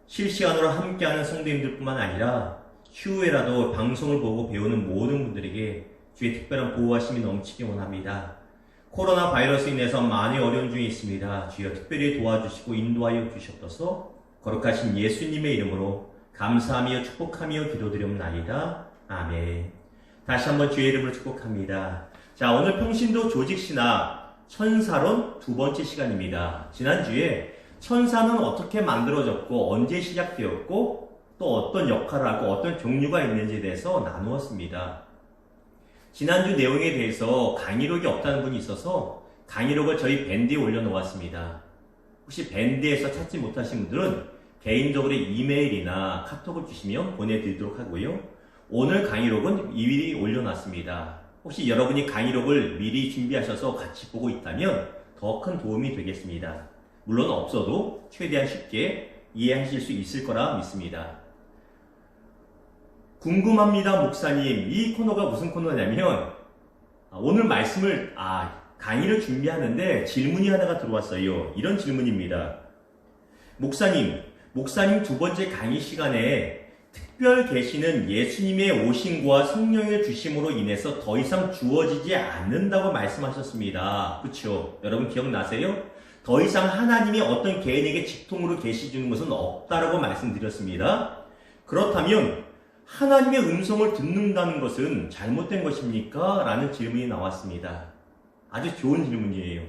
실시간으로 함께하는 성도님들뿐만 아니라 추후에라도 방송을 보고 배우는 모든 분들에게 주의 특별한 보호하심이 넘치기 원합니다. 코로나 바이러스로 인해서 많이 어려운 중에 있습니다. 주여 특별히 도와주시고 인도하여 주시옵소서. 거룩하신 예수님의 이름으로 감사하며 축복하며 기도드리옵나이다. 아멘. 다시 한번 주의 이름으로 축복합니다. 자, 오늘 평신도 조직신학 천사론 두 번째 시간입니다. 지난주에 천사는 어떻게 만들어졌고 언제 시작되었고 또 어떤 역할을 하고 어떤 종류가 있는지에 대해서 나누었습니다. 지난주 내용에 대해서 강의록이 없다는 분이 있어서 강의록을 저희 밴드에 올려놓았습니다. 혹시 밴드에서 찾지 못하신 분들은 개인적으로 이메일이나 카톡을 주시면 보내드리도록 하고요. 오늘 강의록은 미리 올려놨습니다. 혹시 여러분이 강의록을 미리 준비하셔서 같이 보고 있다면 더 큰 도움이 되겠습니다. 물론 없어도 최대한 쉽게 이해하실 수 있을 거라 믿습니다. 궁금합니다, 목사님. 이 코너가 무슨 코너냐면 오늘 말씀을 강의를 준비하는데 질문이 하나가 들어왔어요. 이런 질문입니다. 목사님 두 번째 강의 시간에 특별 계시는 예수님의 오심과 성령의 주심으로 인해서 더 이상 주어지지 않는다고 말씀하셨습니다. 그렇죠? 여러분 기억나세요? 더 이상 하나님이 어떤 개인에게 직통으로 계시 주는 것은 없다라고 말씀드렸습니다. 그렇다면 하나님의 음성을 듣는다는 것은 잘못된 것입니까? 라는 질문이 나왔습니다. 아주 좋은 질문이에요.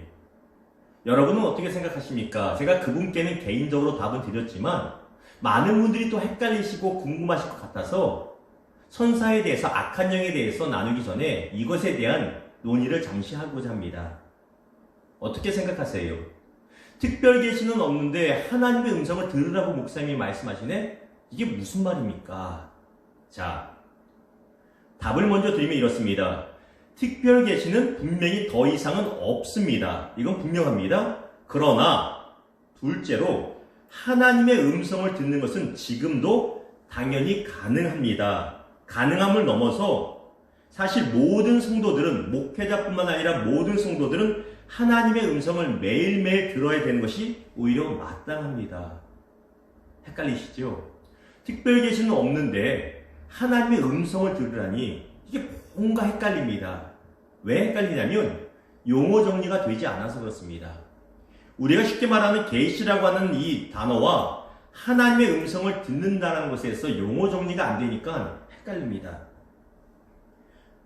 여러분은 어떻게 생각하십니까? 제가 그분께는 개인적으로 답은 드렸지만 많은 분들이 또 헷갈리시고 궁금하실 것 같아서 천사에 대해서, 악한 영에 대해서 나누기 전에 이것에 대한 논의를 잠시 하고자 합니다. 어떻게 생각하세요? 특별 계시는 없는데 하나님의 음성을 들으라고 목사님이 말씀하시네? 이게 무슨 말입니까? 자, 답을 먼저 드리면 이렇습니다. 특별 계시는 분명히 더 이상은 없습니다. 이건 분명합니다. 그러나 둘째로 하나님의 음성을 듣는 것은 지금도 당연히 가능합니다. 가능함을 넘어서 사실 모든 성도들은, 목회자뿐만 아니라 모든 성도들은 하나님의 음성을 매일매일 들어야 되는 것이 오히려 마땅합니다. 헷갈리시죠? 특별 계시는 없는데 하나님의 음성을 들으라니 이게 뭔가 헷갈립니다. 왜 헷갈리냐면 용어 정리가 되지 않아서 그렇습니다. 우리가 쉽게 말하는 계시라고 하는 이 단어와 하나님의 음성을 듣는다는 것에서 용어 정리가 안 되니까 헷갈립니다.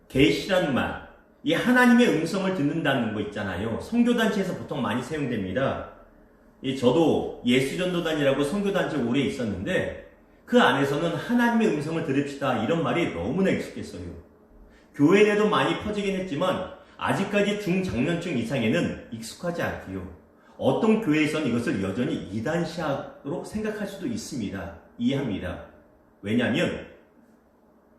계시라는 말, 이 하나님의 음성을 듣는다는 거 있잖아요. 선교단체에서 보통 많이 사용됩니다. 저도 예수전도단이라고 선교단체 오래 있었는데 그 안에서는 하나님의 음성을 들읍시다 이런 말이 너무나 익숙했어요. 교회 내도 많이 퍼지긴 했지만 아직까지 중장년층 이상에는 익숙하지 않고요. 어떤 교회에서는 이것을 여전히 이단시학으로 생각할 수도 있습니다. 이해합니다. 왜냐하면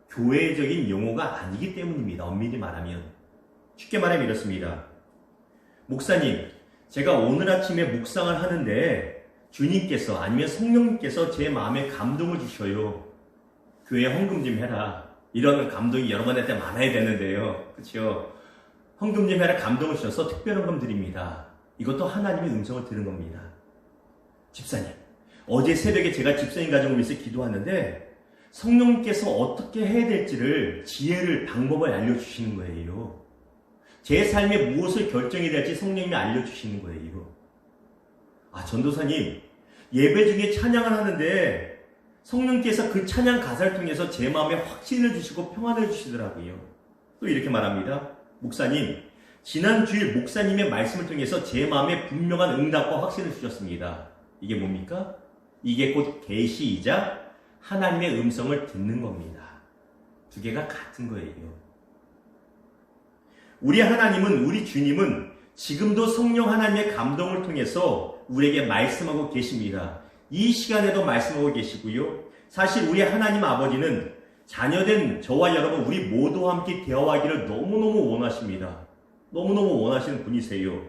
교회적인 용어가 아니기 때문입니다. 엄밀히 말하면. 쉽게 말하면 이렇습니다. 목사님, 제가 오늘 아침에 묵상을 하는데 주님께서 아니면 성령님께서 제 마음에 감동을 주셔요. 교회 헌금 좀 해라. 이런 감동이 여러분한테 많아야 되는데요. 그렇죠? 헌금 좀 해라 감동을 주셔서 특별 헌금 드립니다. 이것도 하나님의 음성을 들은 겁니다. 집사님, 어제 새벽에 제가 집사님 가정을 위해서 기도하는데 성령님께서 어떻게 해야 될지를 지혜를, 방법을 알려주시는 거예요. 제 삶에 무엇을 결정해야 될지 성령님이 알려주시는 거예요. 전도사님, 예배 중에 찬양을 하는데 성령께서 그 찬양 가사를 통해서 제 마음에 확신을 주시고 평안을 주시더라고요. 또 이렇게 말합니다. 목사님, 지난 주일 목사님의 말씀을 통해서 제 마음에 분명한 응답과 확신을 주셨습니다. 이게 뭡니까? 이게 곧 계시이자 하나님의 음성을 듣는 겁니다. 두 개가 같은 거예요. 우리 하나님은, 우리 주님은 지금도 성령 하나님의 감동을 통해서 우리에게 말씀하고 계십니다. 이 시간에도 말씀하고 계시고요. 사실 우리 하나님 아버지는 자녀된 저와 여러분 우리 모두와 함께 대화하기를 너무너무 원하십니다. 너무너무 원하시는 분이세요.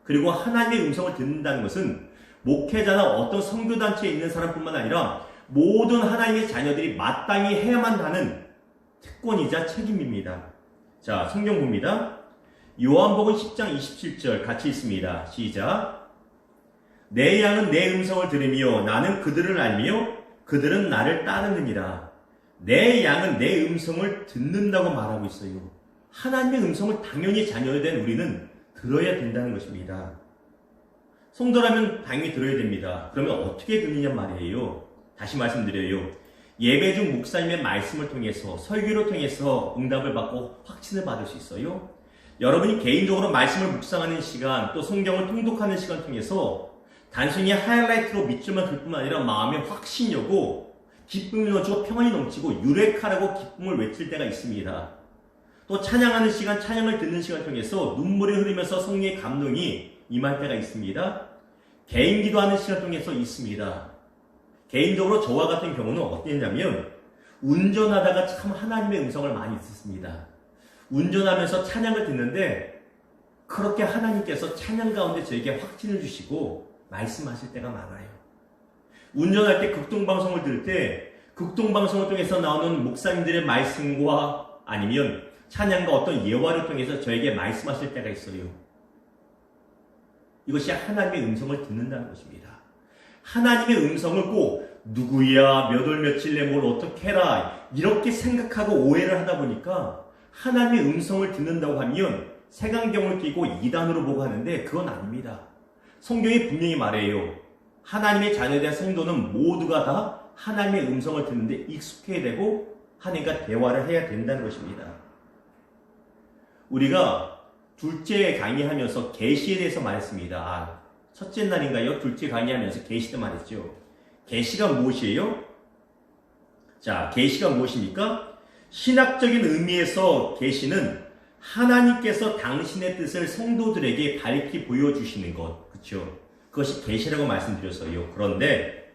그리고 하나님의 음성을 듣는다는 것은 목회자나 어떤 선교단체에 있는 사람뿐만 아니라 모든 하나님의 자녀들이 마땅히 해야만 하는 특권이자 책임입니다. 자, 성경 봅니다. 요한복음 10장 27절 같이 읽습니다. 시작. 내 양은 내 음성을 들으며 나는 그들을 알며 그들은 나를 따르느니라. 내 양은 내 음성을 듣는다고 말하고 있어요. 하나님의 음성을 당연히 자녀된 우리는 들어야 된다는 것입니다. 성도라면 당연히 들어야 됩니다. 그러면 어떻게 듣느냐 말이에요. 다시 말씀드려요. 예배 중 목사님의 말씀을 통해서, 설교를 통해서 응답을 받고 확신을 받을 수 있어요. 여러분이 개인적으로 말씀을 묵상하는 시간, 또 성경을 통독하는 시간 통해서 단순히 하이라이트로 밑줄만 들 뿐만 아니라 마음에 확신이 오고 기쁨이 넘치고 평안이 넘치고 유레카라고 기쁨을 외칠 때가 있습니다. 또 찬양하는 시간, 찬양을 듣는 시간 통해서 눈물이 흐르면서 성령의 감동이 임할 때가 있습니다. 개인 기도하는 시간 통해서 있습니다. 개인적으로 저와 같은 경우는 어땠냐면 운전하다가 참 하나님의 음성을 많이 듣습니다. 운전하면서 찬양을 듣는데 그렇게 하나님께서 찬양 가운데 저에게 확신을 주시고 말씀하실 때가 많아요. 운전할 때 극동방송을 들을 때 극동방송을 통해서 나오는 목사님들의 말씀과 아니면 찬양과 어떤 예화를 통해서 저에게 말씀하실 때가 있어요. 이것이 하나님의 음성을 듣는다는 것입니다. 하나님의 음성을 꼭 누구야, 몇 월 며칠 내 뭘 어떻게 해라 이렇게 생각하고 오해를 하다 보니까 하나님의 음성을 듣는다고 하면 색안경을 끼고 이단으로 보고 하는데 그건 아닙니다. 성경이 분명히 말해요. 하나님의 자녀된 성도는 모두가 다 하나님의 음성을 듣는데 익숙해야 되고 하나님과 대화를 해야 된다는 것입니다. 우리가 둘째 강의하면서 계시에 대해서 말했습니다. 첫째 날인가요? 둘째 강의하면서 계시 때 말했죠. 계시가 무엇이에요? 자, 계시가 무엇입니까? 신학적인 의미에서 계시는 하나님께서 당신의 뜻을 성도들에게 밝히 보여주시는 것, 그렇죠? 그것이 계시라고 말씀드렸어요. 그런데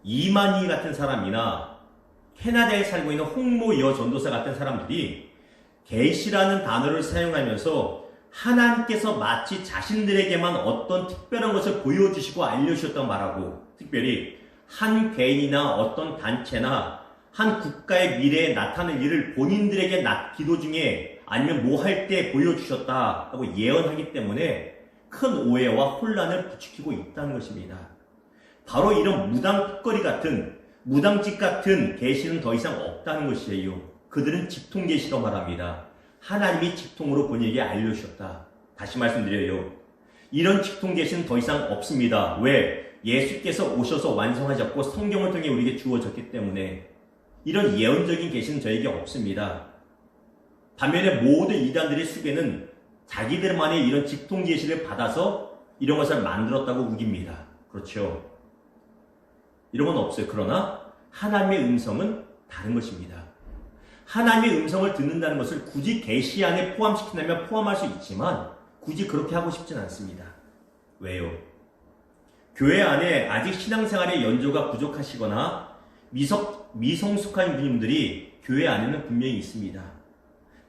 이만희 같은 사람이나 캐나다에 살고 있는 홍모 여 전도사 같은 사람들이 계시라는 단어를 사용하면서 하나님께서 마치 자신들에게만 어떤 특별한 것을 보여주시고 알려주셨다고 말하고, 특별히 한 개인이나 어떤 단체나 한 국가의 미래에 나타날 일을 본인들에게 기도 중에 아니면 뭐 할 때 보여주셨다고 예언하기 때문에 큰 오해와 혼란을 부추기고 있다는 것입니다. 바로 이런 무당거리 같은, 무당집 같은 계시는 더 이상 없다는 것이에요. 그들은 직통계시로 말합니다. 하나님이 직통으로 본인에게 알려주셨다. 다시 말씀드려요. 이런 직통계시는 더 이상 없습니다. 왜? 예수께서 오셔서 완성하셨고 성경을 통해 우리에게 주어졌기 때문에 이런 예언적인 계시는 저에게 없습니다. 반면에 모든 이단들의 수계는 자기들만의 이런 직통계시를 받아서 이런 것을 만들었다고 우깁니다. 그렇죠? 이런 건 없어요. 그러나 하나님의 음성은 다른 것입니다. 하나님의 음성을 듣는다는 것을 굳이 계시 안에 포함시킨다면 포함할 수 있지만 굳이 그렇게 하고 싶진 않습니다. 왜요? 교회 안에 아직 신앙생활의 연조가 부족하시거나 미성숙한 분들이 교회 안에는 분명히 있습니다.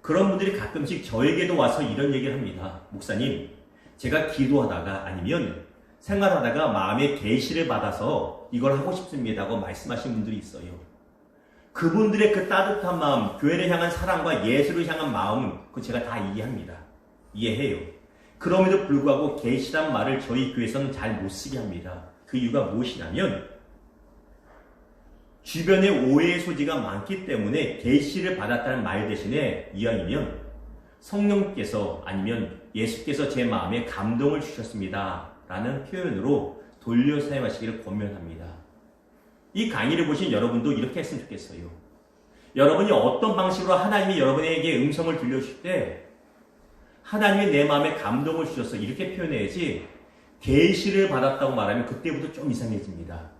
그런 분들이 가끔씩 저에게도 와서 이런 얘기를 합니다. 목사님, 제가 기도하다가 아니면 생활하다가 마음에 계시를 받아서 이걸 하고 싶습니다 하고 말씀하신 분들이 있어요. 그분들의 그 따뜻한 마음, 교회를 향한 사랑과 예수를 향한 마음, 그거 제가 다 이해합니다. 이해해요. 그럼에도 불구하고 계시란 말을 저희 교회에서는 잘 못 쓰게 합니다. 그 이유가 무엇이냐면 주변에 오해의 소지가 많기 때문에 계시를 받았다는 말 대신에 이왕이면 성령께서 아니면 예수께서 제 마음에 감동을 주셨습니다 라는 표현으로 돌려 사용하시기를 권면합니다. 이 강의를 보신 여러분도 이렇게 했으면 좋겠어요. 여러분이 어떤 방식으로 하나님이 여러분에게 음성을 들려주실 때 하나님이 내 마음에 감동을 주셔서 이렇게 표현해야지 계시를 받았다고 말하면 그때부터 좀 이상해집니다.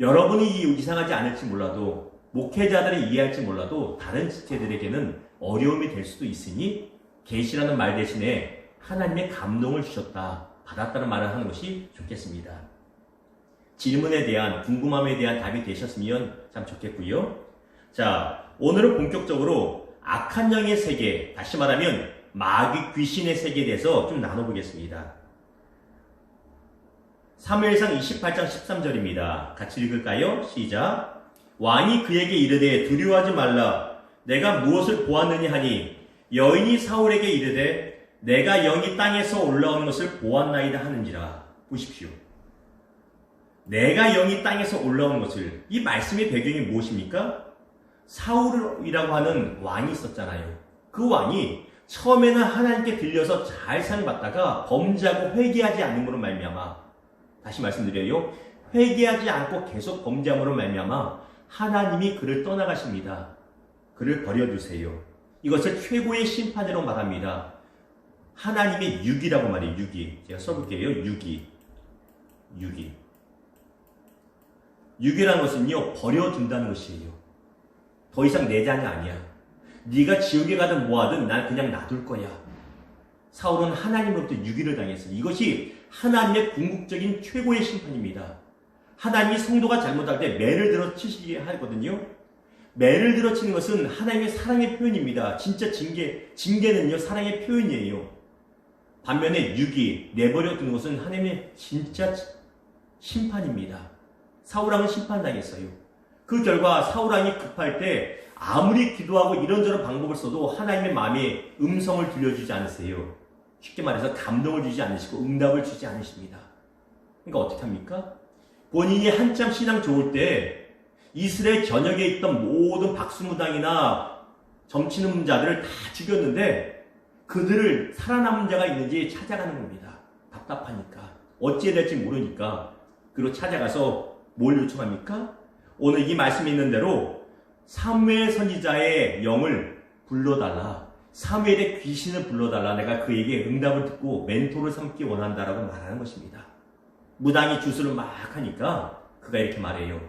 여러분이 이상하지 않을지 몰라도 목회자들이 이해할지 몰라도 다른 지체들에게는 어려움이 될 수도 있으니 계시라는 말 대신에 하나님의 감동을 주셨다, 받았다는 말을 하는 것이 좋겠습니다. 질문에 대한 궁금함에 대한 답이 되셨으면 참 좋겠고요. 자, 오늘은 본격적으로 악한 영의 세계, 다시 말하면 마귀 귀신의 세계에 대해서 좀 나눠보겠습니다. 사무엘상 28장 13절입니다. 같이 읽을까요? 시작. 왕이 그에게 이르되 두려워하지 말라. 내가 무엇을 보았느냐 하니 여인이 사울에게 이르되 내가 영이 땅에서 올라오는 것을 보았나이다 하는지라. 보십시오. 내가 영이 땅에서 올라온 것을, 이 말씀의 배경이 무엇입니까? 사울이라고 하는 왕이 있었잖아요. 그 왕이 처음에는 하나님께 들려서 잘 사랑받다가 범죄하고 회개하지 않음으로 말미암아, 다시 말씀드려요, 회개하지 않고 계속 범죄함으로 말미암아 하나님이 그를 떠나가십니다. 그를 버려두세요. 이것을 최고의 심판으로 말합니다. 하나님의 유기라고 말해요. 유기. 제가 써볼게요. 유기라는 것은요, 버려둔다는 것이에요. 더 이상 내 자녀 아니야. 네가 지옥에 가든 뭐하든 난 그냥 놔둘 거야. 사울은 하나님으로부터 유기를 당했어요. 이것이 하나님의 궁극적인 최고의 심판입니다. 하나님이 성도가 잘못할 때 매를 들어 치시게 하거든요. 매를 들어 치는 것은 하나님의 사랑의 표현입니다. 진짜 징계는요, 사랑의 표현이에요. 반면에 유기, 내버려 두는 것은 하나님의 진짜 심판입니다. 사울왕은 심판당했어요. 그 결과 사울왕이 급할 때 아무리 기도하고 이런저런 방법을 써도 하나님의 마음에 음성을 들려주지 않으세요. 쉽게 말해서 감동을 주지 않으시고 응답을 주지 않으십니다. 그러니까 어떻게 합니까? 본인이 한참 신앙 좋을 때 이스라엘 전역에 있던 모든 박수무당이나 점치는 자들을 다 죽였는데 그들을 살아남은 자가 있는지 찾아가는 겁니다. 답답하니까. 어찌해야 될지 모르니까. 그리고 찾아가서 뭘 요청합니까? 오늘 이 말씀에 있는 대로 사무엘 선지자의 영을 불러달라. 사무엘의 귀신을 불러달라. 내가 그에게 응답을 듣고 멘토를 삼기 원한다라고 말하는 것입니다. 무당이 주술을 막 하니까 그가 이렇게 말해요.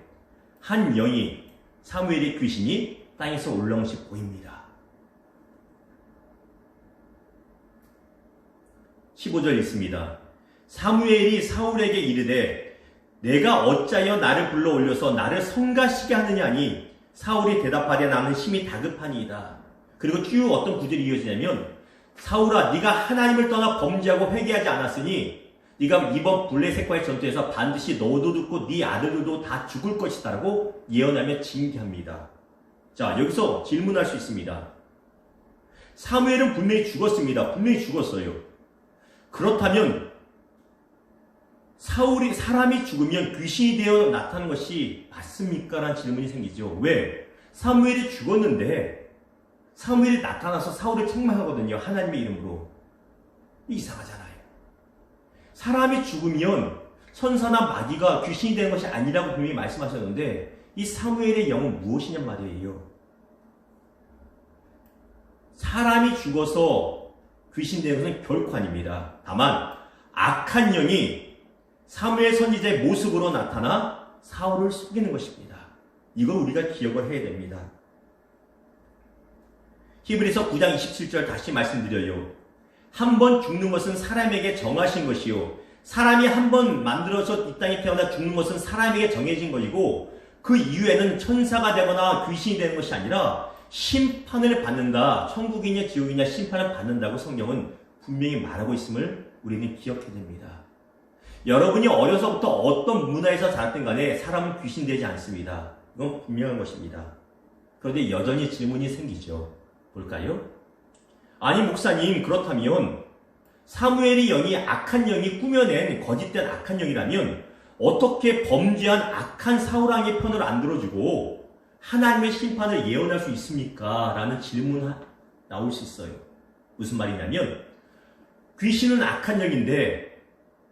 한 영이, 사무엘의 귀신이 땅에서 올라온 것이 보입니다. 15절 있습니다. 사무엘이 사울에게 이르되 내가 어찌하여 나를 불러 올려서 나를 성가시게 하느냐니 사울이 대답하되 나는 심히 다급하니이다. 그리고 쭉 어떤 구절이 이어지냐면 사울아 네가 하나님을 떠나 범죄하고 회개하지 않았으니 네가 이번 블레셋과의 전투에서 반드시 너도 죽고 네 아들들도 다 죽을 것이다 라고 예언하며 징계합니다. 자, 여기서 질문할 수 있습니다. 사무엘은 분명히 죽었습니다. 분명히 죽었어요. 그렇다면 사람이 죽으면 귀신이 되어 나타나는 것이 맞습니까? 라는 질문이 생기죠. 왜? 사무엘이 죽었는데 사무엘이 나타나서 사울을 책망하거든요. 하나님의 이름으로. 이상하잖아요. 사람이 죽으면 천사나 마귀가 귀신이 되는 것이 아니라고 분명히 말씀하셨는데 이 사무엘의 영은 무엇이냐 말이에요. 사람이 죽어서 귀신 되는 것은 결코 아닙니다. 다만 악한 영이 사무엘 선지자의 모습으로 나타나 사울을 속이는 것입니다. 이걸 우리가 기억을 해야 됩니다. 히브리서 9장 27절 다시 말씀드려요. 한 번 죽는 것은 사람에게 정하신 것이요. 사람이 한 번 만들어서 이 땅에 태어나 죽는 것은 사람에게 정해진 것이고 그 이후에는 천사가 되거나 귀신이 되는 것이 아니라 심판을 받는다. 천국이냐 지옥이냐 심판을 받는다고 성경은 분명히 말하고 있음을 우리는 기억해야 됩니다. 여러분이 어려서부터 어떤 문화에서 자랐든 간에 사람은 귀신되지 않습니다. 이건 분명한 것입니다. 그런데 여전히 질문이 생기죠. 볼까요? 아니 목사님, 그렇다면 사무엘의 영이 악한 영이 꾸며낸 거짓된 악한 영이라면 어떻게 범죄한 악한 사울왕의 편을 안 들어주고 하나님의 심판을 예언할 수 있습니까? 라는 질문이 나올 수 있어요. 무슨 말이냐면 귀신은 악한 영인데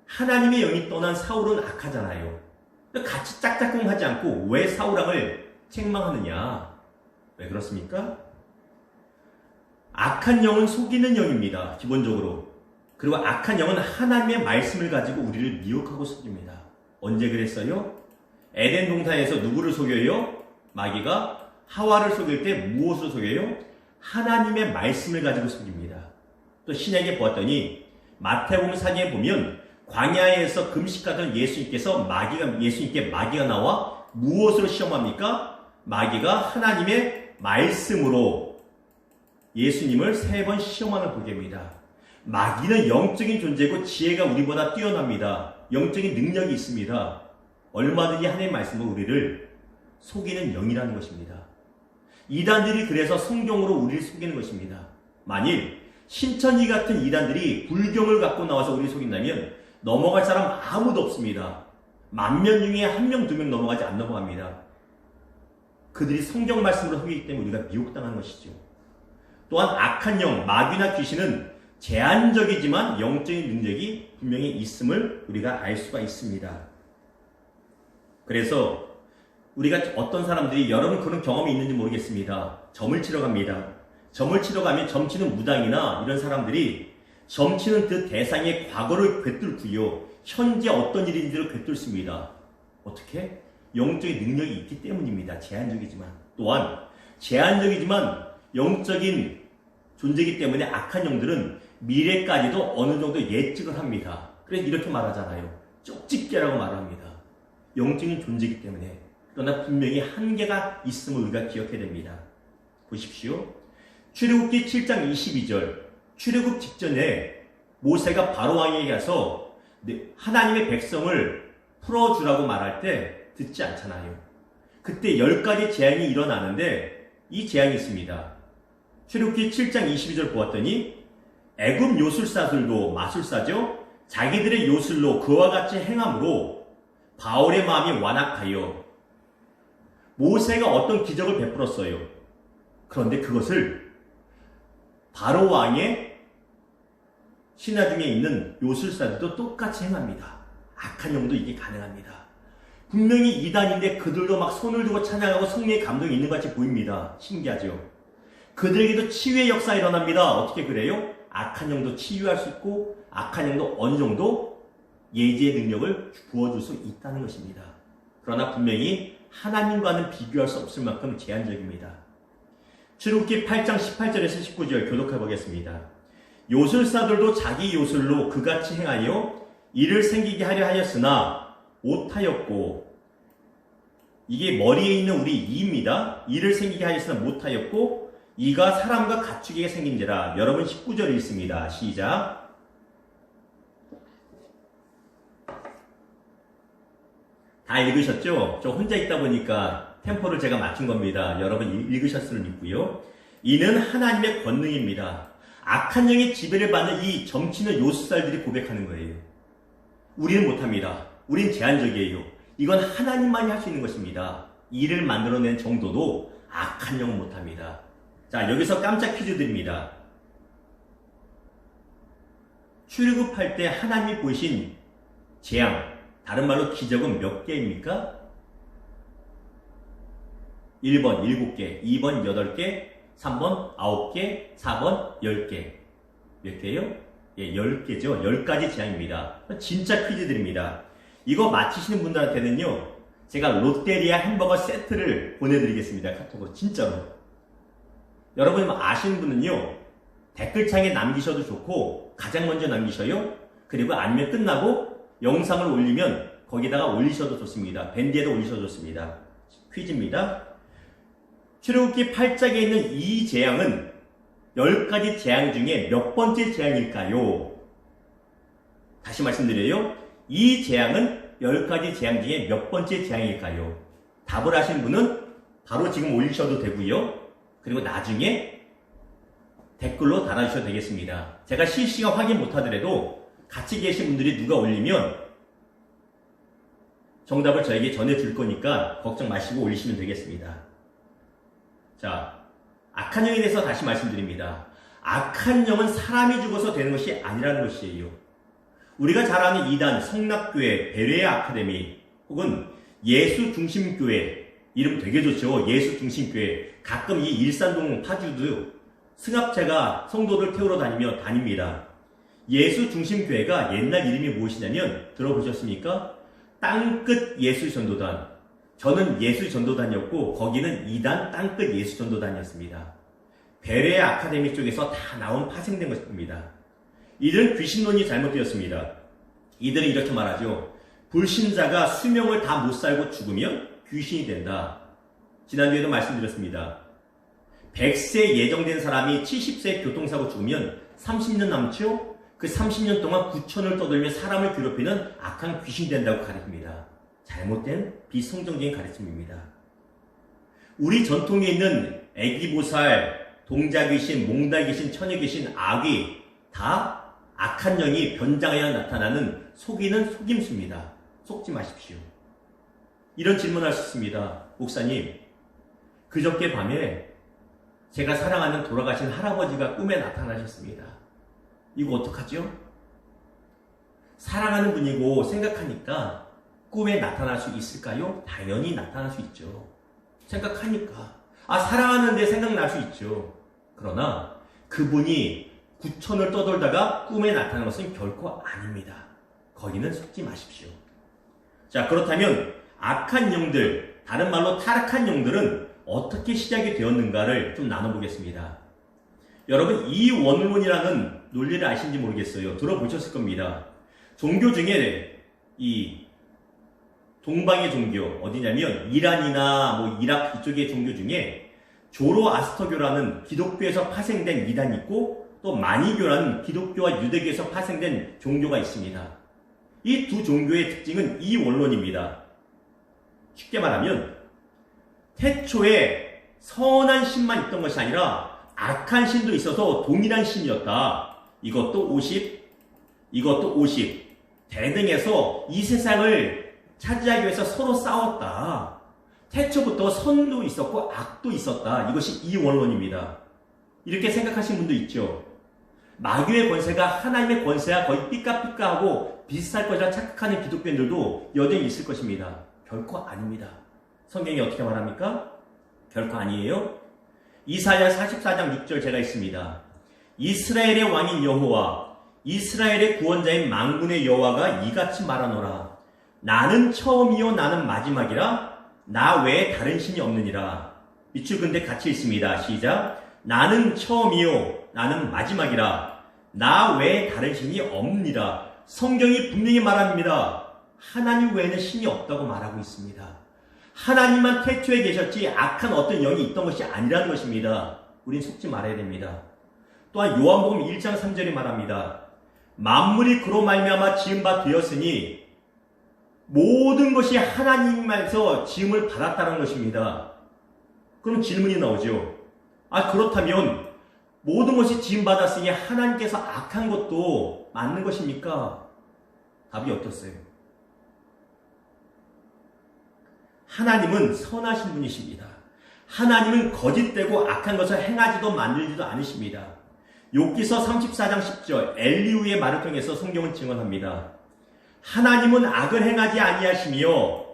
하나님의 영이 떠난 사울은 악하잖아요. 같이 짝짝꿍하지 않고 왜 사울왕을 책망하느냐? 왜 그렇습니까? 악한 영은 속이는 영입니다. 기본적으로. 그리고 악한 영은 하나님의 말씀을 가지고 우리를 미혹하고 속입니다. 언제 그랬어요? 에덴 동산에서 누구를 속여요? 마귀가 하와를 속일 때 무엇을 속여요? 하나님의 말씀을 가지고 속입니다. 또 신약에 보았더니 마태복음 사기에 보면 광야에서 금식하던 예수님께 마귀가 나와 무엇으로 시험합니까? 마귀가 하나님의 말씀으로 예수님을 3번 시험하는 보게입니다. 마귀는 영적인 존재고 지혜가 우리보다 뛰어납니다. 영적인 능력이 있습니다. 얼마든지 하나님의 말씀은 우리를 속이는 영이라는 것입니다. 이단들이 그래서 성경으로 우리를 속이는 것입니다. 만일 신천지 같은 이단들이 불경을 갖고 나와서 우리를 속인다면 넘어갈 사람 아무도 없습니다. 10,000명 중에 1명, 2명 넘어가지 안 넘어갑니다. 그들이 성경 말씀으로 속이기 때문에 우리가 미혹당하는 것이죠. 또한 악한 영, 마귀나 귀신은 제한적이지만 영적인 능력이 분명히 있음을 우리가 알 수가 있습니다. 그래서 우리가 어떤 사람들이, 여러분 그런 경험이 있는지 모르겠습니다. 점을 치러 갑니다. 점을 치러 가면 점치는 무당이나 이런 사람들이 점치는 그 대상의 과거를 꿰뚫고요, 현재 어떤 일인지를 꿰뚫습니다. 어떻게? 영적인 능력이 있기 때문입니다. 제한적이지만. 또한 제한적이지만 영적인 존재이기 때문에 악한 영들은 미래까지도 어느 정도 예측을 합니다. 그래서 이렇게 말하잖아요. 쪽집게라고 말을 합니다. 영적인 존재이기 때문에. 그러나 분명히 한계가 있음을 우리가 기억해야 됩니다. 보십시오. 출애굽기 7장 22절. 출애굽 직전에 모세가 바로왕에게 가서 하나님의 백성을 풀어주라고 말할 때 듣지 않잖아요. 그때 10가지 재앙이 일어나는데 이 재앙이 있습니다. 출애굽기 7장 22절 보았더니 애굽 요술사들도 마술사죠. 자기들의 요술로 그와 같이 행함으로 바울의 마음이 완악하여 모세가 어떤 기적을 베풀었어요. 그런데 그것을 바로 왕의 신하 중에 있는 요술사들도 똑같이 행합니다. 악한 영도 이게 가능합니다. 분명히 이단인데 그들도 막 손을 두고 찬양하고 성령의 감동이 있는 것 같이 보입니다. 신기하죠? 그들에게도 치유의 역사가 일어납니다. 어떻게 그래요? 악한 영도 치유할 수 있고 악한 영도 어느 정도 예지의 능력을 부어줄 수 있다는 것입니다. 그러나 분명히 하나님과는 비교할 수 없을 만큼 제한적입니다. 출애굽기 8장 18절에서 19절 교독해 보겠습니다. 요술사들도 자기 요술로 그같이 행하여 이를 생기게 하려 하였으나 못하였고, 이게 머리에 있는 우리 이입니다. 이를 생기게 하였으나 못하였고 이가 사람과 가축에게 생긴지라. 여러분 19절 읽습니다. 시작. 다 읽으셨죠? 저 혼자 있다 보니까 템포를 제가 맞춘 겁니다. 여러분 읽으셨을 믿고요. 이는 하나님의 권능입니다. 악한 영의 지배를 받는 이 점치는 요술살들이 고백하는 거예요. 우리는 못합니다. 우린 제한적이에요. 이건 하나님만이 할 수 있는 것입니다. 이를 만들어낸 정도도 악한 영은 못합니다. 자, 여기서 깜짝 퀴즈 드립니다. 출애굽할 때 하나님이 보이신 재앙, 다른 말로 기적은 몇 개입니까? 1번 7개, 2번 8개, 3번 9개, 4번 10개. 몇 개요? 예, 10개죠. 10가지 재앙입니다. 진짜 퀴즈 드립니다. 이거 맞히시는 분들한테는요, 제가 롯데리아 햄버거 세트를 보내드리겠습니다. 카톡으로. 진짜로. 여러분 아시는 분은요, 댓글창에 남기셔도 좋고 가장 먼저 남기셔요. 그리고 아니면 끝나고 영상을 올리면 거기다가 올리셔도 좋습니다. 밴드에도 올리셔도 좋습니다. 퀴즈입니다. 출애굽기 8장에 있는 이 재앙은 10가지 재앙 중에 몇 번째 재앙일까요? 다시 말씀드려요. 이 재앙은 10가지 재앙 중에 몇 번째 재앙일까요? 답을 하신 분은 바로 지금 올리셔도 되고요. 그리고 나중에 댓글로 달아주셔도 되겠습니다. 제가 실시간 확인 못하더라도 같이 계신 분들이 누가 올리면 정답을 저에게 전해줄 거니까 걱정 마시고 올리시면 되겠습니다. 자, 악한 영에 대해서 다시 말씀드립니다. 악한 영은 사람이 죽어서 되는 것이 아니라는 것이에요. 우리가 잘 아는 이단, 성락교회, 베레아 아카데미 혹은 예수중심교회, 이름 되게 좋죠. 예수중심교회. 가끔 이 일산동 파주도 승합차가 성도들 태우러 다닙니다. 예수중심교회가 옛날 이름이 무엇이냐면 들어보셨습니까? 땅끝 예수전도단. 저는 예수전도단이었고 거기는 2단 땅끝 예수전도단이었습니다. 베레아 아카데미 쪽에서 다 나온 파생된 것입니다. 이들은 귀신론이 잘못되었습니다. 이들은 이렇게 말하죠. 불신자가 수명을 다 못 살고 죽으면 귀신이 된다. 지난주에도 말씀드렸습니다. 100세 예정된 사람이 70세 교통사고 죽으면 30년 남죠? 그 30년 동안 구천을 떠돌며 사람을 괴롭히는 악한 귀신이 된다고 가르칩니다. 잘못된 비성경적인 가르침입니다. 우리 전통에 있는 애기보살, 동자귀신, 몽달귀신, 처녀귀신, 아귀 다 악한 영이 변장하여 나타나는 속이는 속임수입니다. 속지 마십시오. 이런 질문을 할 수 있습니다. 목사님, 그저께 밤에 제가 사랑하는 돌아가신 할아버지가 꿈에 나타나셨습니다. 이거 어떡하죠? 사랑하는 분이고 생각하니까 꿈에 나타날 수 있을까요? 당연히 나타날 수 있죠. 생각하니까. 사랑하는데 생각날 수 있죠. 그러나 그분이 구천을 떠돌다가 꿈에 나타나는 것은 결코 아닙니다. 거기는 속지 마십시오. 자, 그렇다면 악한 영들, 다른 말로 타락한 영들은 어떻게 시작이 되었는가를 좀 나눠보겠습니다. 여러분, 이원론이라는 논리를 아시는지 모르겠어요. 들어보셨을 겁니다. 종교 중에 이 동방의 종교, 어디냐면 이란이나 이라크 이쪽의 종교 중에 조로아스터교라는 기독교에서 파생된 이단이 있고, 또 마니교라는 기독교와 유대교에서 파생된 종교가 있습니다. 이 두 종교의 특징은 이원론입니다. 쉽게 말하면 태초에 선한 신만 있던 것이 아니라 악한 신도 있어서 동일한 신이었다. 이것도 50, 이것도 50. 대등해서 이 세상을 차지하기 위해서 서로 싸웠다. 태초부터 선도 있었고 악도 있었다. 이것이 이원론입니다. 이렇게 생각하시는 분도 있죠. 마귀의 권세가 하나님의 권세와 거의 삐까삐까하고 비슷할 것이라 착각하는 기독교인들도 여전히 있을 것입니다. 결코 아닙니다. 성경이 어떻게 말합니까? 결코 아니에요. 이사야 44장 6절 제가 있습니다. 이스라엘의 왕인 여호와, 이스라엘의 구원자인 만군의 여호와가 이같이 말하노라. 나는 처음이요 나는 마지막이라. 나 외에 다른 신이 없느니라. 밑줄 근데 같이 있습니다. 시작. 나는 처음이요 나는 마지막이라. 나 외에 다른 신이 없느니라. 성경이 분명히 말합니다. 하나님 외에는 신이 없다고 말하고 있습니다. 하나님만 태초에 계셨지 악한 어떤 영이 있던 것이 아니라는 것입니다. 우린 속지 말아야 됩니다. 또한 요한복음 1장 3절이 말합니다. 만물이 그로 말미암아 지은 바 되었으니 모든 것이 하나님에서 지음을 받았다는 것입니다. 그럼 질문이 나오죠. 그렇다면 모든 것이 지음 받았으니 하나님께서 악한 것도 맞는 것입니까? 답이 어떻어요? 하나님은 선하신 분이십니다. 하나님은 거짓되고 악한 것을 행하지도 만들지도 않으십니다. 욥기서 34장 10절 엘리후의 말을 통해서 성경은 증언합니다. 하나님은 악을 행하지 아니하시며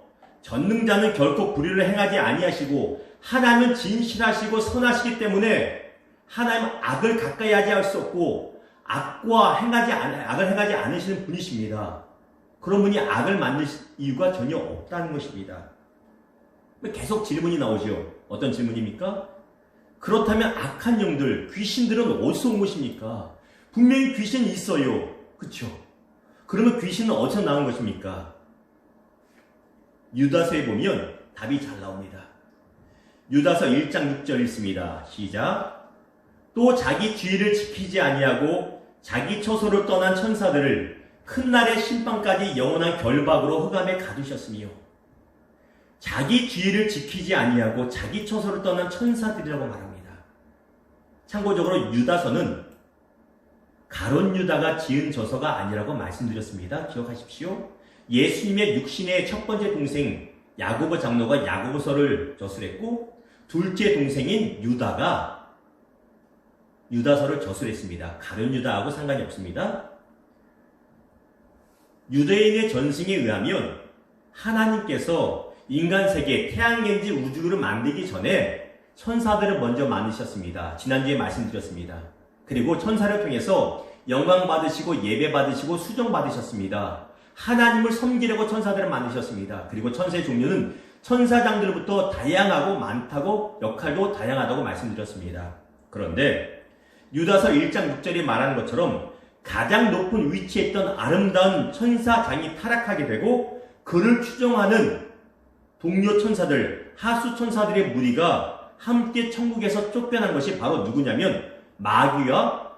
전능자는 결코 불의를 행하지 아니하시고 하나님은 진실하시고 선하시기 때문에 하나님은 악을 가까이 하지 할 수 없고 악을 행하지 않으시는 분이십니다. 그런 분이 악을 만드실 이유가 전혀 없다는 것입니다. 계속 질문이 나오죠. 어떤 질문입니까? 그렇다면 악한 영들, 귀신들은 어디서 온 것입니까? 분명히 귀신이 있어요. 그렇죠? 그러면 귀신은 어디서 나온 것입니까? 유다서에 보면 답이 잘 나옵니다. 유다서 1장 6절 읽습니다. 시작. 또 자기 주의를 지키지 아니하고 자기 처소를 떠난 천사들을 큰 날의 심판까지 영원한 결박으로 흑암에 가두셨으며, 자기 주의를 지키지 아니하고 자기 처소를 떠난 천사들이라고 말합니다. 참고적으로 유다서는 가룟 유다가 지은 저서가 아니라고 말씀드렸습니다. 기억하십시오. 예수님의 육신의 첫 번째 동생 야고보 장로가 야고보서를 저술했고, 둘째 동생인 유다가 유다서를 저술했습니다. 가룟 유다하고 상관이 없습니다. 유대인의 전승에 의하면 하나님께서 인간 세계, 태양계인지 우주를 만들기 전에 천사들을 먼저 만드셨습니다. 지난주에 말씀드렸습니다. 그리고 천사를 통해서 영광 받으시고 예배 받으시고 수종 받으셨습니다. 하나님을 섬기려고 천사들을 만드셨습니다. 그리고 천사의 종류는 천사장들부터 다양하고 많다고, 역할도 다양하다고 말씀드렸습니다. 그런데 유다서 1장 6절이 말하는 것처럼 가장 높은 위치에 있던 아름다운 천사장이 타락하게 되고 그를 추종하는 동료 천사들, 하수 천사들의 무리가 함께 천국에서 쫓겨난 것이 바로 누구냐면 마귀와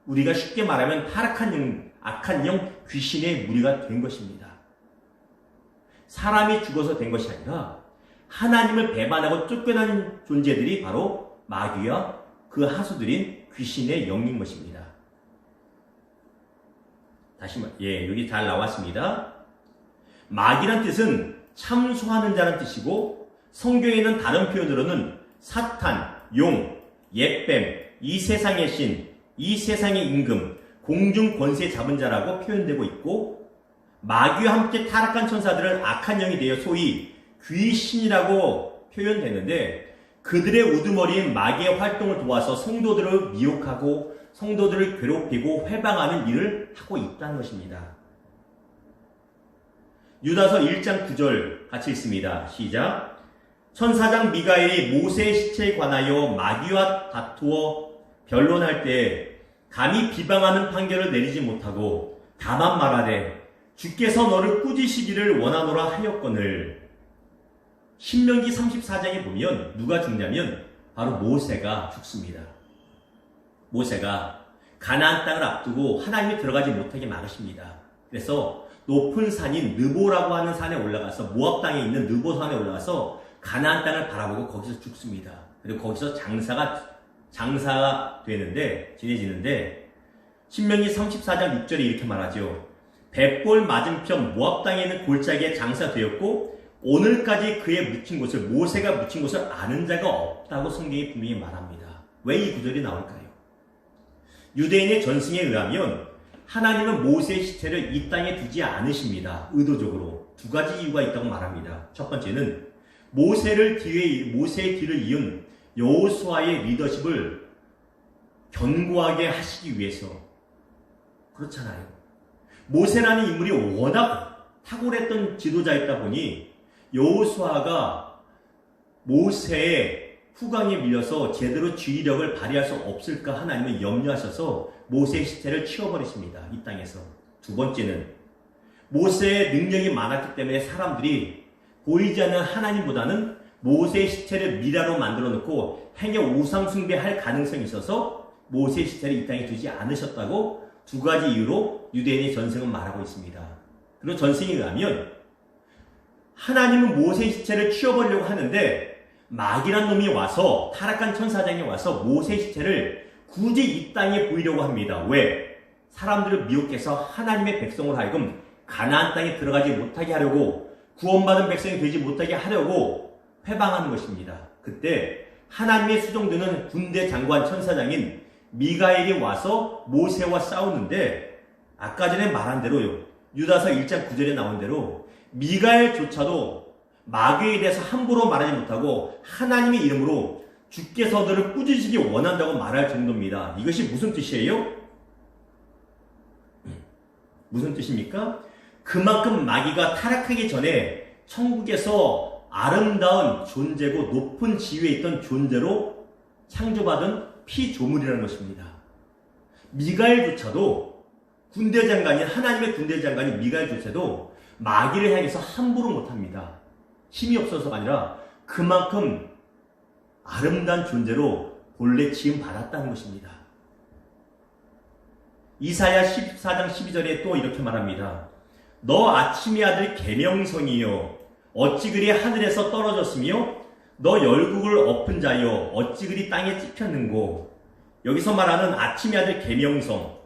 우리가 쉽게 말하면 타락한 영, 악한 영, 귀신의 무리가 된 것입니다. 사람이 죽어서 된 것이 아니라 하나님을 배반하고 쫓겨난 존재들이 바로 마귀와 그 하수들인 귀신의 영인 것입니다. 여기 잘 나왔습니다. 마귀란 뜻은 참소하는 자란 뜻이고, 성경에는 다른 표현으로는 사탄, 용, 옛뱀, 이 세상의 신, 이 세상의 임금, 공중 권세 잡은 자라고 표현되고 있고, 마귀와 함께 타락한 천사들은 악한 영이 되어 소위 귀신이라고 표현되는데, 그들의 우두머리인 마귀의 활동을 도와서 성도들을 미혹하고 성도들을 괴롭히고 회방하는 일을 하고 있다는 것입니다. 유다서 1장 9절 같이 읽습니다. 시작. 천사장 미가엘이 모세의 시체에 관하여 마귀와 다투어 변론할 때 감히 비방하는 판결을 내리지 못하고 다만 말하되 주께서 너를 꾸짖으시기를 원하노라 하였거늘. 신명기 34장에 보면 누가 죽냐면 바로 모세가 죽습니다. 모세가 가나안 땅을 앞두고 하나님이 들어가지 못하게 막으십니다. 그래서 높은 산인 느보라고 하는 산에 올라가서 모압 땅에 있는 느보 산에 올라가서 가나안 땅을 바라보고 거기서 죽습니다. 그리고 거기서 장사가 지내지는데 신명기 34장 6절에 이렇게 말하죠. 벳볼 맞은편 모압 땅에 있는 골짜기에 장사되었고 오늘까지 그의 묻힌 곳을 모세가 묻힌 곳을 아는 자가 없다고 성경이 분명히 말합니다. 왜 이 구절이 나올까요? 유대인의 전승에 의하면 하나님은 모세의 시체를 이 땅에 두지 않으십니다. 의도적으로. 두 가지 이유가 있다고 말합니다. 첫 번째는 모세의 뒤를 이은 여호수아의 리더십을 견고하게 하시기 위해서. 그렇잖아요. 모세라는 인물이 워낙 탁월했던 지도자였다 보니 여호수아가 모세의 후광에 밀려서 제대로 지휘력을 발휘할 수 없을까 하나님은 염려하셔서 모세의 시체를 치워버리십니다. 이 땅에서. 두 번째는 모세의 능력이 많았기 때문에 사람들이 보이지 않는 하나님보다는 모세의 시체를 미라로 만들어 놓고 행여 우상 숭배할 가능성이 있어서 모세의 시체를 이 땅에 두지 않으셨다고 두 가지 이유로 유대인의 전승은 말하고 있습니다. 그리고 전승에 의하면 하나님은 모세의 시체를 치워버리려고 하는데 마귀란 놈이 와서 타락한 천사장이 와서 모세의 시체를 굳이 이 땅에 보이려고 합니다. 왜? 사람들을 미혹해서 하나님의 백성을 하여금 가나안 땅에 들어가지 못하게 하려고 구원받은 백성이 되지 못하게 하려고 회방하는 것입니다. 그때 하나님의 수종드는 군대 장관 천사장인 미가엘이 와서 모세와 싸우는데 아까 전에 말한 대로요. 유다서 1장 9절에 나온 대로 미가엘조차도 마귀에 대해서 함부로 말하지 못하고 하나님의 이름으로 주께서 너를 꾸짖으시기 원한다고 말할 정도입니다. 이것이 무슨 뜻이에요? 무슨 뜻입니까? 그만큼 마귀가 타락하기 전에 천국에서 아름다운 존재고 높은 지위에 있던 존재로 창조받은 피조물이라는 것입니다. 미가엘조차도 하나님의 군대 장관인 미가엘조차도 마귀를 향해서 함부로 못합니다. 힘이 없어서가 아니라 그만큼 아름다운 존재로 본래 지음 받았다는 것입니다. 이사야 14장 12절에 또 이렇게 말합니다. 너 아침의 아들 계명성이여 어찌 그리 하늘에서 떨어졌으며 너 열국을 엎은 자여 어찌 그리 땅에 찍혔는고. 여기서 말하는 아침의 아들 계명성,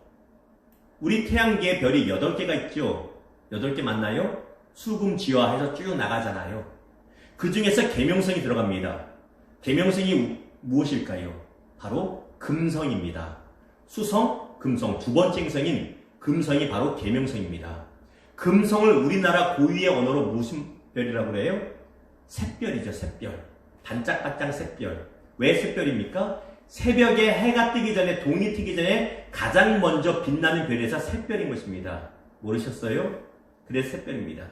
우리 태양계에 별이 8개가 있죠. 8개 맞나요? 수금, 지화 해서 쭉 나가잖아요. 그 중에서 계명성이 들어갑니다. 계명성이 무엇일까요? 바로 금성입니다. 수성, 금성, 두 번째 행성인 금성이 바로 계명성입니다. 금성을 우리나라 고유의 언어로 무슨 별이라고 그래요? 샛별이죠, 샛별. 반짝반짝 샛별. 왜 샛별입니까? 새벽에 해가 뜨기 전에, 동이 트기 전에 가장 먼저 빛나는 별에서 샛별인 것입니다. 모르셨어요? 그래서 샛별입니다.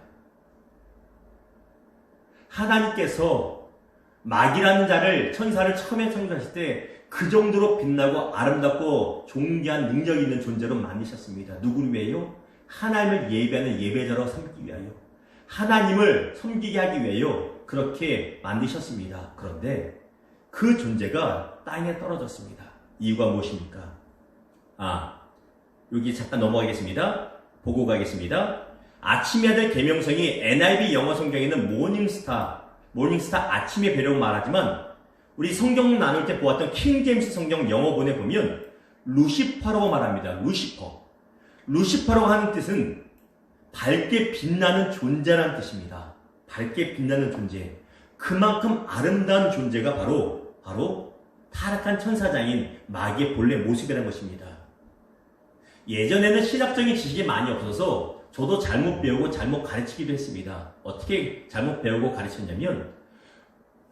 하나님께서 마귀라는 자를, 천사를 처음에 창조하실 때 그 정도로 빛나고 아름답고 존귀한 능력이 있는 존재로 만드셨습니다. 누구를 위해요? 하나님을 예배하는 예배자로 삼기 위하여. 하나님을 섬기게 하기 위하여 그렇게 만드셨습니다. 그런데 그 존재가 땅에 떨어졌습니다. 이유가 무엇입니까? 여기 잠깐 넘어가겠습니다. 보고 가겠습니다. 아침의 아들 계명성이 NIV 영어 성경에는 모닝스타 아침의 배려고 말하지만 우리 성경 나눌 때 보았던 킹제임스 성경 영어본에 보면 루시퍼라고 말합니다. 루시퍼라고 하는 뜻은 밝게 빛나는 존재라는 뜻입니다. 밝게 빛나는 존재. 그만큼 아름다운 존재가 바로 타락한 천사장인 마귀의 본래 모습이라는 것입니다. 예전에는 신학적인 지식이 많이 없어서 저도 잘못 배우고 잘못 가르치기도 했습니다. 어떻게 잘못 배우고 가르쳤냐면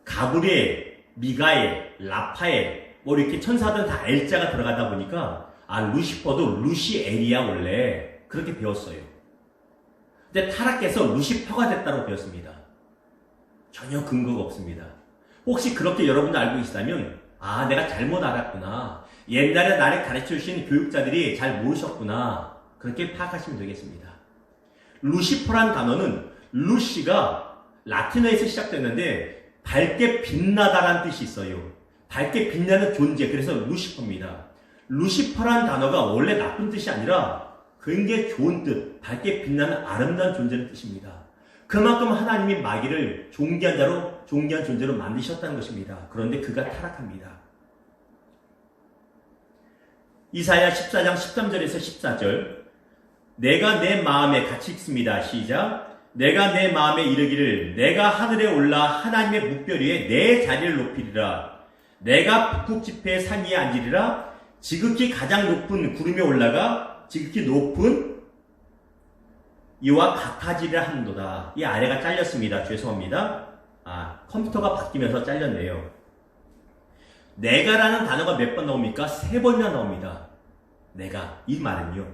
가브리엘, 미가엘, 라파엘 뭐 이렇게 천사들은 다 L자가 들어가다 보니까 루시퍼도 루시엘이야 원래 그렇게 배웠어요. 근데 타락해서 루시퍼가 됐다고 배웠습니다. 전혀 근거가 없습니다. 혹시 그렇게 여러분도 알고 계시다면 내가 잘못 알았구나. 옛날에 나를 가르쳐주신 교육자들이 잘 모르셨구나. 그렇게 파악하시면 되겠습니다. 루시퍼란 단어는 루시가 라틴어에서 시작됐는데 밝게 빛나다라는 뜻이 있어요. 밝게 빛나는 존재. 그래서 루시퍼입니다. 루시퍼란 단어가 원래 나쁜 뜻이 아니라 굉장히 좋은 뜻, 밝게 빛나는 아름다운 존재의 뜻입니다. 그만큼 하나님이 마귀를 존귀한 존재로 만드셨다는 것입니다. 그런데 그가 타락합니다. 이사야 14장 13절에서 14절 내가 내 마음에 같이 읽습니다. 시작. 내가 내 마음에 이르기를 내가 하늘에 올라 하나님의 묵별 위에 내 자리를 높이리라. 내가 북극 지폐의 산 위에 앉으리라. 지극히 가장 높은 구름에 올라가 지극히 높은 이와 같아지리라 한도다. 이 아래가 잘렸습니다. 죄송합니다. 컴퓨터가 바뀌면서 잘렸네요. 내가라는 단어가 몇 번 나옵니까? 3번이나 나옵니다. 내가. 이 말은요.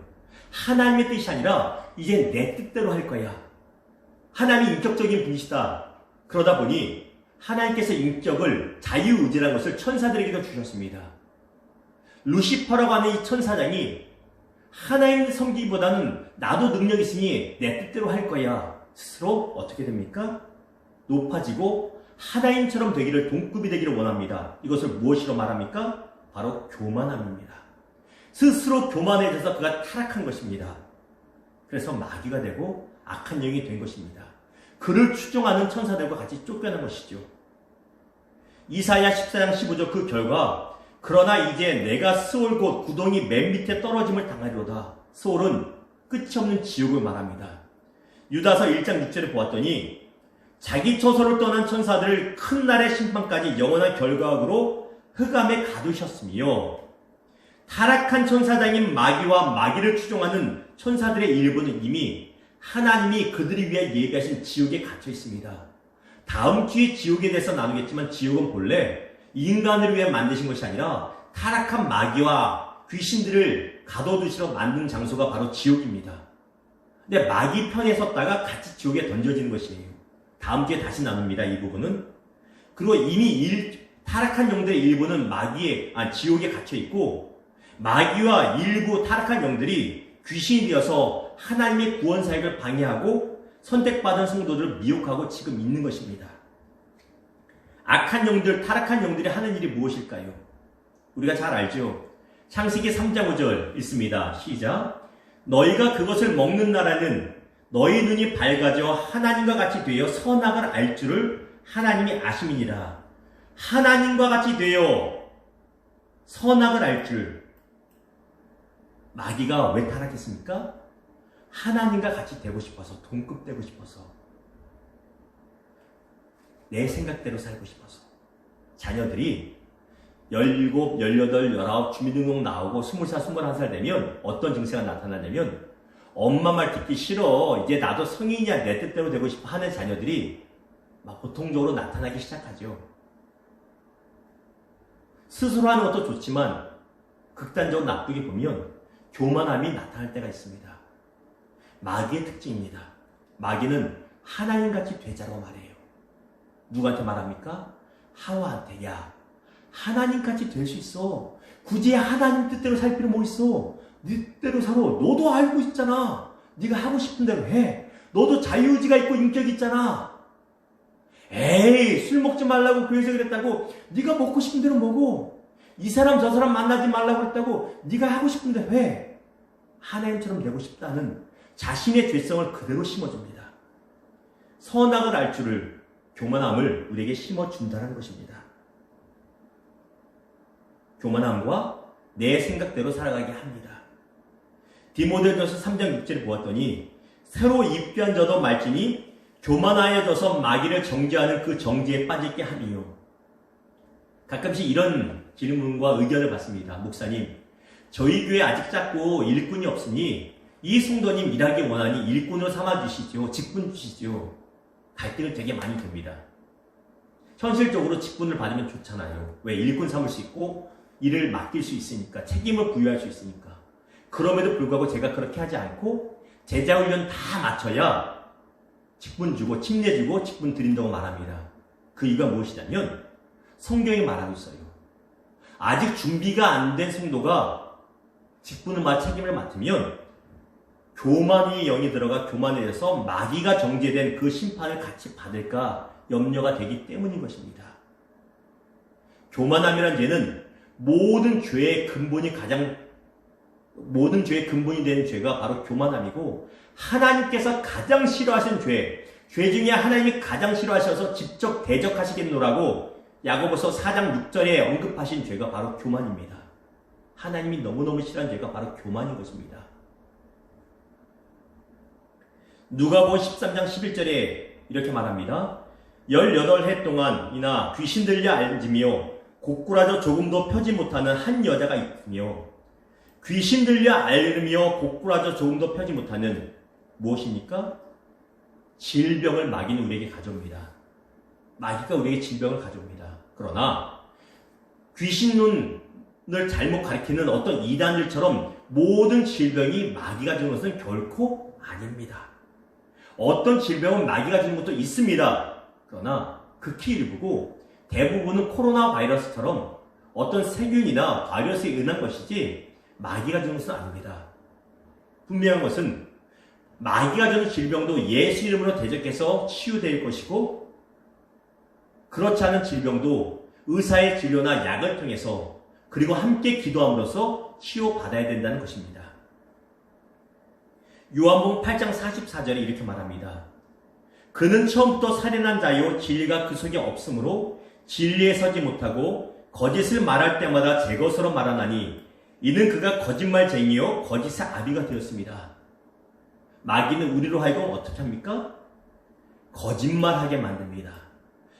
하나님의 뜻이 아니라 이제 내 뜻대로 할 거야. 하나님이 인격적인 분이시다. 그러다 보니 하나님께서 인격을 자유의지라는 것을 천사들에게도 주셨습니다. 루시퍼라고 하는 이 천사장이 하나님 섬기기보다는 나도 능력 있으니 내 뜻대로 할 거야. 스스로 어떻게 됩니까? 높아지고 하나님처럼 되기를 동급이 되기를 원합니다. 이것을 무엇이로 말합니까? 바로 교만함입니다. 스스로 교만해져서 그가 타락한 것입니다. 그래서 마귀가 되고 악한 영이 된 것입니다. 그를 추종하는 천사들과 같이 쫓겨난 것이죠. 이사야 14장 15절 그 결과 그러나 이제 내가 스올 곧 구덩이 맨 밑에 떨어짐을 당하리로다. 스올은 끝이 없는 지옥을 말합니다. 유다서 1장 6절에 보았더니 자기 처소를 떠난 천사들을 큰 날의 심판까지 영원한 결과학으로 흑암에 가두셨으며 타락한 천사장인 마귀와 마귀를 추종하는 천사들의 일부는 이미 하나님이 그들을 위해 예비하신 지옥에 갇혀 있습니다. 다음 주에 지옥에 대해서 나누겠지만 지옥은 본래 인간을 위해 만드신 것이 아니라 타락한 마귀와 귀신들을 가둬두시러 만든 장소가 바로 지옥입니다. 근데 마귀 편에 섰다가 같이 지옥에 던져지는 것이에요. 다음 주에 다시 나눕니다. 이 부분은. 그리고 이미 타락한 영들의 일부는 지옥에 갇혀 있고 마귀와 일부 타락한 영들이 귀신이 되어서 하나님의 구원 사역을 방해하고 선택받은 성도들을 미혹하고 지금 있는 것입니다. 악한 영들, 타락한 영들이 하는 일이 무엇일까요? 우리가 잘 알죠. 창세기 3장 5절 읽습니다. 시작. 너희가 그것을 먹는 날에는 너희 눈이 밝아져 하나님과 같이 되어 선악을 알 줄을 하나님이 아심이니라. 하나님과 같이 되어 선악을 알 줄. 마귀가 왜 타락했습니까? 하나님과 같이 되고 싶어서, 동급되고 싶어서, 내 생각대로 살고 싶어서. 자녀들이 17, 18, 19 주민등록 나오고 20살, 21살 되면 어떤 증세가 나타나냐면 엄마 말 듣기 싫어. 이제 나도 성인이야. 내 뜻대로 되고 싶어 하는 자녀들이 보통적으로 나타나기 시작하죠. 스스로 하는 것도 좋지만 극단적으로 나쁘게 보면 교만함이 나타날 때가 있습니다. 마귀의 특징입니다. 마귀는 하나님같이 되자라고 말해요. 누구한테 말합니까? 하와한테. 야, 하나님같이 될 수 있어. 굳이 하나님 뜻대로 살 필요 뭐 있어. 네 뜻대로 살아. 너도 알고 있잖아. 네가 하고 싶은 대로 해. 너도 자유의지가 있고 인격이 있잖아. 에이, 술 먹지 말라고 교회에서 그랬다고 네가 먹고 싶은 대로 먹어. 이 사람 저 사람 만나지 말라고 했다고 네가 하고 싶은 대로 해. 하나님처럼 되고 싶다는 자신의 죄성을 그대로 심어줍니다. 선악을 알 줄을, 교만함을 우리에게 심어준다는 것입니다. 교만함과 내 생각대로 살아가게 합니다. 디모데전서 3장 6절을 보았더니 새로 입교한 자도 말지니 교만하여져서 마귀를 정죄하는 그 정죄에 빠질게 하리요. 가끔씩 이런 질문과 의견을 받습니다. 목사님, 저희 교회 아직 작고 일꾼이 없으니 이 성도님 일하기 원하니 일꾼으로 삼아주시죠. 직분 주시죠. 갈등을 되게 많이 듭니다. 현실적으로 직분을 받으면 좋잖아요. 왜? 일꾼 삼을 수 있고 일을 맡길 수 있으니까, 책임을 부여할 수 있으니까. 그럼에도 불구하고 제가 그렇게 하지 않고 제자훈련 다 마쳐야 직분 주고 침례 주고 직분 드린다고 말합니다. 그 이유가 무엇이냐면 성경이 말하고 있어요. 아직 준비가 안 된 성도가 직분을 책임을 맡으면 교만의 영이 들어가 교만해져서 마귀가 정죄된 그 심판을 같이 받을까 염려가 되기 때문인 것입니다. 교만함이란 죄는 모든 죄의 근본이 되는 죄가 바로 교만함이고, 하나님께서 가장 싫어하시는 죄 중에 하나님이 가장 싫어하셔서 직접 대적하시겠노라고 야고보서 4장 6절에 언급하신 죄가 바로 교만입니다. 하나님이 너무너무 싫어하는 죄가 바로 교만인 것입니다. 누가복음 13장 11절에 이렇게 말합니다. 18해 동안이나 귀신 들려 앉으며 고꾸라져 조금도 펴지 못하는 한 여자가 있으며, 귀신 들려 앓으며 고꾸라져 조금도 펴지 못하는 무엇입니까? 질병을 마귀는 우리에게 가져옵니다. 마귀가 우리에게 질병을 가져옵니다. 그러나 귀신론을 잘못 가리키는 어떤 이단들처럼 모든 질병이 마귀가 주는 것은 결코 아닙니다. 어떤 질병은 마귀가 주는 것도 있습니다. 그러나 극히 일부고 대부분은 코로나 바이러스처럼 어떤 세균이나 바이러스에 의한 것이지 마귀가 주는 것은 아닙니다. 분명한 것은 마귀가 주는 질병도 예수 이름으로 대적해서 치유될 것이고, 그렇지 않은 질병도 의사의 진료나 약을 통해서 그리고 함께 기도함으로써 치유받아야 된다는 것입니다. 요한복음 8장 44절에 이렇게 말합니다. 그는 처음부터 살인한 자요 진리가 그 속에 없으므로 진리에 서지 못하고 거짓을 말할 때마다 제 것으로 말하나니 이는 그가 거짓말쟁이요 거짓의 아비가 되었습니다. 마귀는 우리로 하여금 어떻게 합니까? 거짓말하게 만듭니다.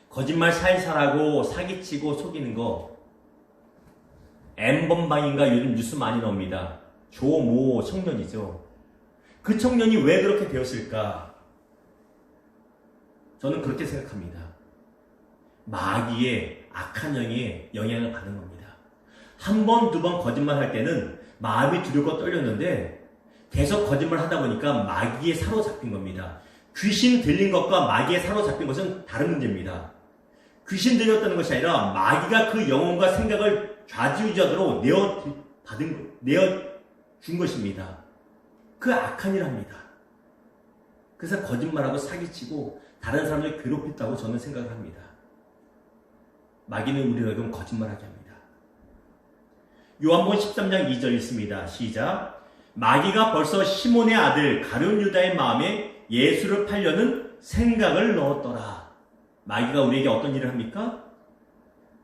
거짓말 살살하고 사기치고 속이는 거. N번방인가 요즘 뉴스 많이 나옵니다. 조모 청년이죠. 그 청년이 왜 그렇게 되었을까? 저는 그렇게 생각합니다. 마귀의 악한 영의 영향을 받는 겁니다. 한 번, 두 번 거짓말 할 때는 마음이 두렵고 떨렸는데 계속 거짓말 하다 보니까 마귀에 사로잡힌 겁니다. 귀신 들린 것과 마귀에 사로잡힌 것은 다른 문제입니다. 귀신 들렸다는 것이 아니라 마귀가 그 영혼과 생각을 좌지우지하도록 내어준 것입니다. 그 악한 일 합니다. 그래서 거짓말하고 사기치고 다른 사람을 괴롭혔다고 저는 생각을 합니다. 마귀는 우리를 거짓말하게 합니다. 요한복음 13장 2절 있습니다. 시작. 마귀가 벌써 시몬의 아들 가룟 유다의 마음에 예수를 팔려는 생각을 넣었더라. 마귀가 우리에게 어떤 일을 합니까?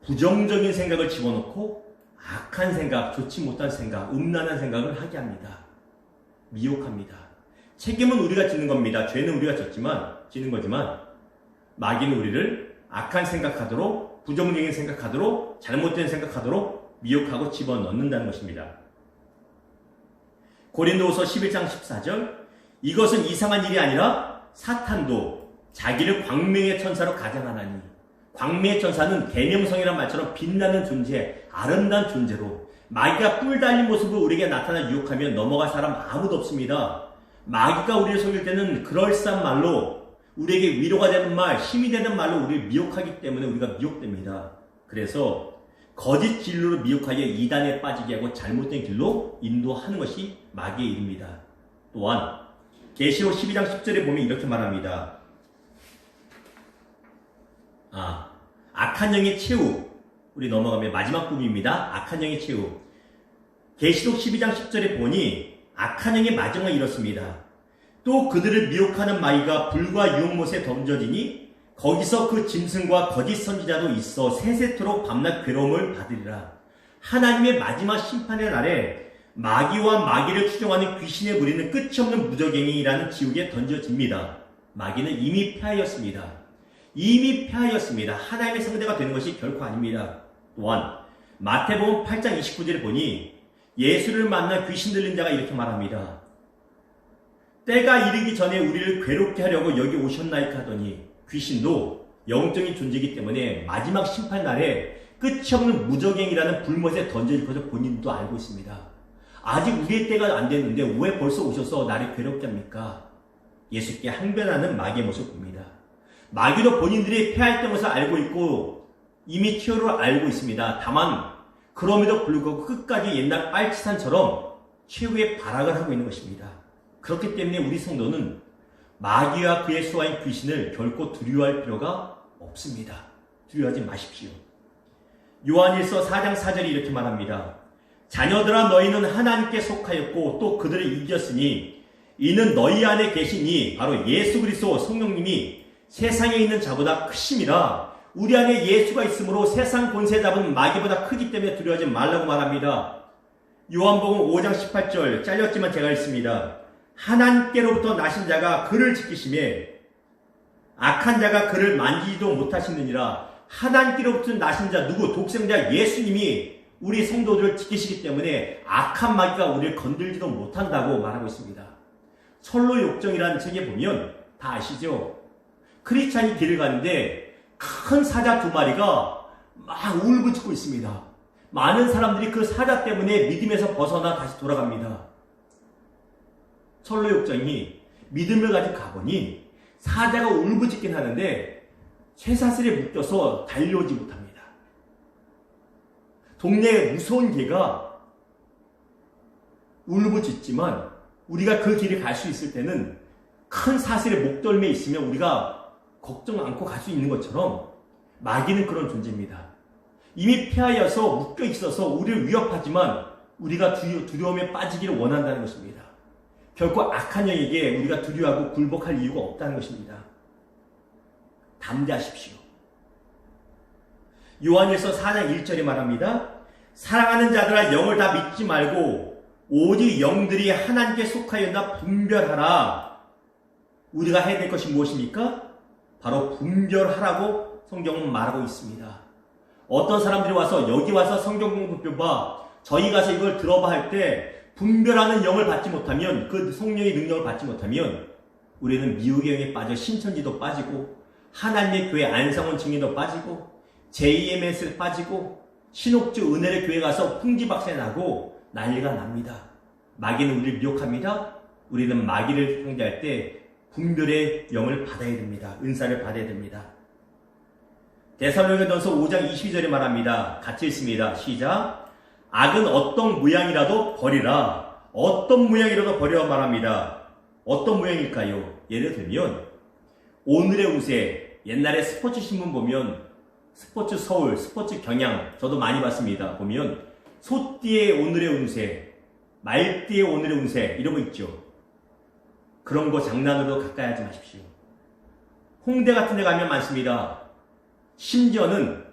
부정적인 생각을 집어넣고 악한 생각, 좋지 못한 생각, 음란한 생각을 하게 합니다. 미혹합니다. 책임은 우리가 지는 겁니다. 죄는 우리가 지는 거지만 마귀는 우리를 악한 생각하도록, 부정적인 생각하도록, 잘못된 생각하도록 미혹하고 집어넣는다는 것입니다. 고린도후서 11장 14절 이것은 이상한 일이 아니라 사탄도 자기를 광명의 천사로 가장하나니, 광명의 천사는 계명성이란 말처럼 빛나는 존재, 아름다운 존재로 마귀가 뿔 달린 모습으로 우리에게 나타나 유혹하면 넘어갈 사람 아무도 없습니다. 마귀가 우리를 속일 때는 그럴싸한 말로 우리에게 위로가 되는 말, 힘이 되는 말로 우리를 미혹하기 때문에 우리가 미혹됩니다. 그래서 거짓 진로로 미혹하여 이단에 빠지게 하고 잘못된 길로 인도하는 것이 마귀의 일입니다. 또한 계시록 12장 10절에 보면 이렇게 말합니다. 악한 영의 최후. 우리 넘어가면 마지막 부분입니다. 악한 영의 최후. 계시록 12장 10절에 보니 악한 영의 마지막이 이렇습니다. 또 그들을 미혹하는 마귀가 불과 유혹못에 던져지니 거기서 그 짐승과 거짓 선지자도 있어 세세토록 밤낮 괴로움을 받으리라. 하나님의 마지막 심판의 날에 마귀와 마귀를 추종하는 귀신의 무리는 끝이 없는 무적행이라는 지옥에 던져집니다. 마귀는 이미 패하였습니다. 이미 패하였습니다. 하나님의 상대가 되는 것이 결코 아닙니다. 또한 마태복음 8장 29절을 보니 예수를 만난 귀신 들린 자가 이렇게 말합니다. 때가 이르기 전에 우리를 괴롭게 하려고 여기 오셨나이까 하더니 귀신도 영적인 존재이기 때문에 마지막 심판날에 끝이 없는 무적행이라는 불못에 던져질 것을 본인도 알고 있습니다. 아직 우리의 때가 안 됐는데 왜 벌써 오셔서 나를 괴롭게 합니까? 예수께 항변하는 마귀의 모습을 봅니다. 마귀도 본인들이 패할 것을 알고 있고 이미 티어를 알고 있습니다. 다만 그럼에도 불구하고 끝까지 옛날 빨치산처럼 최후의 발악을 하고 있는 것입니다. 그렇기 때문에 우리 성도는 마귀와 그의 수하인 귀신을 결코 두려워할 필요가 없습니다. 두려워하지 마십시오. 요한일서 4장 4절이 이렇게 말합니다. 자녀들아 너희는 하나님께 속하였고 또 그들을 이겼으니 이는 너희 안에 계시니 바로 예수 그리스도 성령님이 세상에 있는 자보다 크심이라. 우리 안에 예수가 있으므로 세상 권세 잡은 마귀보다 크기 때문에 두려워하지 말라고 말합니다. 요한복음 5장 18절 잘렸지만 제가 읽습니다. 하나님께로부터 나신 자가 그를 지키심에 악한 자가 그를 만지지도 못하시느니라. 하나님께로부터 나신 자 누구? 독생자 예수님이 우리 성도들을 지키시기 때문에 악한 마귀가 우리를 건들지도 못한다고 말하고 있습니다. 철로 욕정이라는 책에 보면 다 아시죠? 크리스찬이 길을 가는데 큰 사자 2마리가 막 울부짖고 있습니다. 많은 사람들이 그 사자 때문에 믿음에서 벗어나 다시 돌아갑니다. 철로 욕정이 믿음을 가지고 가보니 사자가 울부짖긴 하는데 쇠사슬에 묶여서 달려오지 못합니다. 동네에 무서운 개가 울부짖지만 우리가 그 길을 갈 수 있을 때는 큰 사슬에 목덜미에 있으면 우리가 걱정 않고 갈 수 있는 것처럼 마귀는 그런 존재입니다. 이미 패하여서 묶여 있어서 우리를 위협하지만 우리가 두려움에 빠지기를 원한다는 것입니다. 결코 악한 영에게 우리가 두려워하고 굴복할 이유가 없다는 것입니다. 담대하십시오. 요한일서 4장 1절에 말합니다. 사랑하는 자들아 영을 다 믿지 말고 오직 영들이 하나님께 속하였나 분별하라. 우리가 해야 될 것이 무엇입니까? 바로 분별하라고 성경은 말하고 있습니다. 어떤 사람들이 와서 여기 와서 성경 공부해봐, 저희 가서 이걸 들어봐 할 때 분별하는 영을 받지 못하면, 그 성령의 능력을 받지 못하면 우리는 미혹의 영에 빠져 신천지도 빠지고 하나님의 교회 안상원 증인도 빠지고 JMS에 빠지고 신옥주 은혜의 교회 가서 풍지박살 나고 난리가 납니다. 마귀는 우리를 미혹합니다. 우리는 마귀를 상대할 때 분별의 영을 받아야 됩니다. 은사를 받아야 됩니다. 데살로니가전서 5장 22절에 말합니다. 같이 읽습니다. 시작. 악은 어떤 모양이라도 버리라. 어떤 모양이라도 버리라 말합니다. 어떤 모양일까요? 예를 들면 오늘의 우세, 옛날에 스포츠 신문 보면 스포츠 서울, 스포츠 경향 저도 많이 봤습니다. 보면 소띠의 오늘의 운세, 말띠의 오늘의 운세 이런 거 있죠. 그런 거 장난으로 가까이 하지 마십시오. 홍대 같은 데 가면 많습니다. 심지어는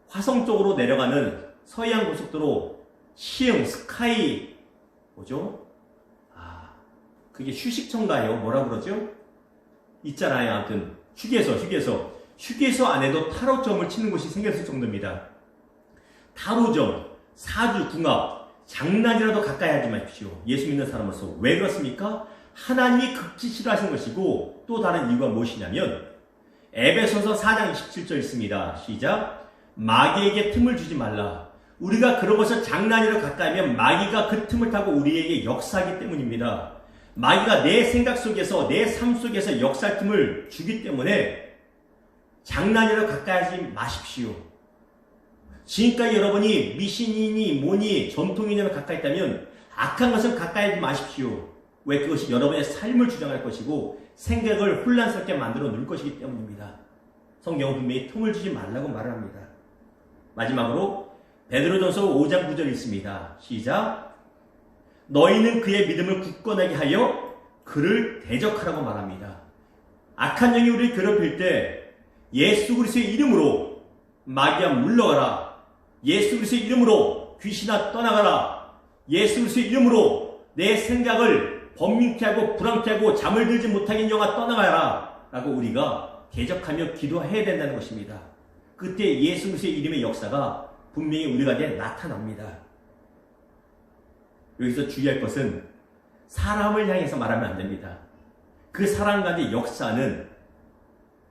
화성 쪽으로 내려가는 서해안 고속도로 시흥, 스카이 뭐죠? 그게 휴식청가요? 뭐라 그러죠? 있잖아요. 아무튼 휴게소 안에도 타로점을 치는 곳이 생겼을 정도입니다. 타로점, 사주, 궁합 장난이라도 가까이 하지 마십시오. 예수 믿는 사람으로서. 왜 그렇습니까? 하나님이 극히 싫어하시는 것이고 또 다른 이유가 무엇이냐면 에베소서 4장 27절 있습니다. 시작. 마귀에게 틈을 주지 말라. 우리가 그런 것을 장난이라도 가까이 하면 마귀가 그 틈을 타고 우리에게 역사하기 때문입니다. 마귀가 내 생각 속에서, 내 삶 속에서 역사할 틈을 주기 때문에 장난이라도 가까이 하지 마십시오. 지금까지 여러분이 미신이니 뭐니 전통이냐면 가까이 있다면 악한 것은 가까이 하지 마십시오. 왜? 그것이 여러분의 삶을 주장할 것이고 생각을 혼란스럽게 만들어 놓을 것이기 때문입니다. 성경은 분명히 틈을 주지 말라고 말을 합니다. 마지막으로 베드로전서 5장 9절이 있습니다. 시작. 너희는 그의 믿음을 굳건하게 하여 그를 대적하라고 말합니다. 악한 영이 우리를 괴롭힐 때 예수 그리스도의 이름으로 마귀야 물러가라. 예수 그리스도의 이름으로 귀신아 떠나가라. 예수 그리스도의 이름으로 내 생각을 번민케 하고 불안케 하고 잠을 들지 못하게 하는 영아 떠나가라. 라고 우리가 대적하며 기도해야 된다는 것입니다. 그때 예수 그리스도의 이름의 역사가 분명히 우리 가운데 나타납니다. 여기서 주의할 것은 사람을 향해서 말하면 안 됩니다. 그 사람 가운데 역사는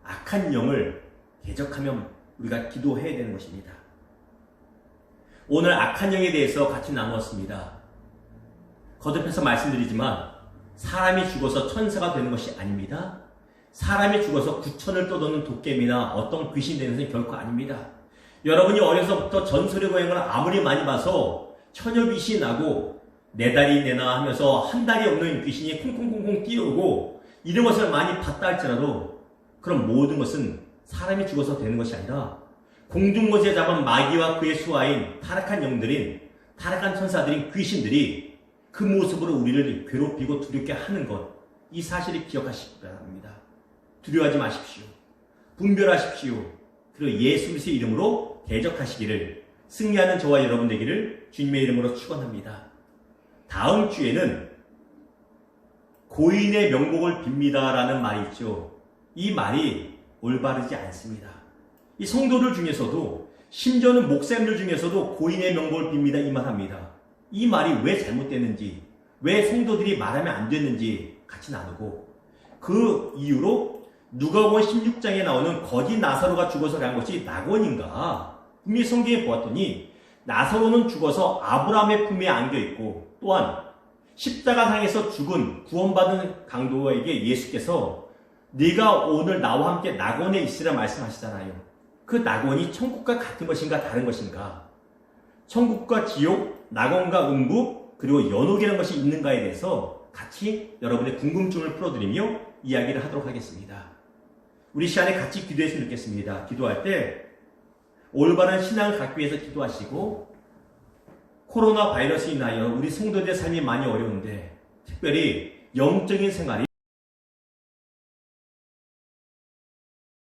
악한 영을 대적하며 우리가 기도해야 되는 것입니다. 오늘 악한 영에 대해서 같이 나누었습니다. 거듭해서 말씀드리지만 사람이 죽어서 천사가 되는 것이 아닙니다. 사람이 죽어서 구천을 떠도는 도깨비나 어떤 귀신이 되는 것은 결코 아닙니다. 여러분이 어려서부터 전설의 고향을 아무리 많이 봐서 처녀 귀신이 나고 내 다리 내놔 하면서 한 다리 없는 귀신이 콩콩콩콩 뛰어오고 이런 것을 많이 봤다 할지라도 그런 모든 것은 사람이 죽어서 되는 것이 아니라 공중곳에 잡은 마귀와 그의 수하인 타락한 영들인 타락한 천사들인 귀신들이 그 모습으로 우리를 괴롭히고 두렵게 하는 것, 이 사실을 기억하시기 바랍니다. 두려워하지 마십시오. 분별하십시오. 그리고 예수 그리스도의 이름으로 대적하시기를 승리하는 저와 여러분 되기를 주님의 이름으로 축원합니다. 다음 주에는 고인의 명복을 빕니다라는 말이 있죠. 이 말이 올바르지 않습니다. 이 성도들 중에서도 심지어는 목사님들 중에서도 고인의 명복을 빕니다 이 말합니다. 이 말이 왜 잘못됐는지, 왜 성도들이 말하면 안 됐는지 같이 나누고, 그 이유로 누가복음 16장에 나오는 거지 나사로가 죽어서 간 것이 낙원인가? 분명히 성경에 보았더니 나사로는 죽어서 아브라함의 품에 안겨있고, 또한 십자가상에서 죽은 구원받은 강도에게 예수께서 네가 오늘 나와 함께 낙원에 있으라 말씀하시잖아요. 그 낙원이 천국과 같은 것인가 다른 것인가? 천국과 지옥, 낙원과 음부, 그리고 연옥이라는 것이 있는가에 대해서 같이 여러분의 궁금증을 풀어드리며 이야기를 하도록 하겠습니다. 우리 시간에 같이 기도했으면 좋겠습니다. 기도할 때 올바른 신앙을 갖기 위해서 기도하시고, 코로나 바이러스로 인하여 우리 성도들의 삶이 많이 어려운데 특별히 영적인 생활이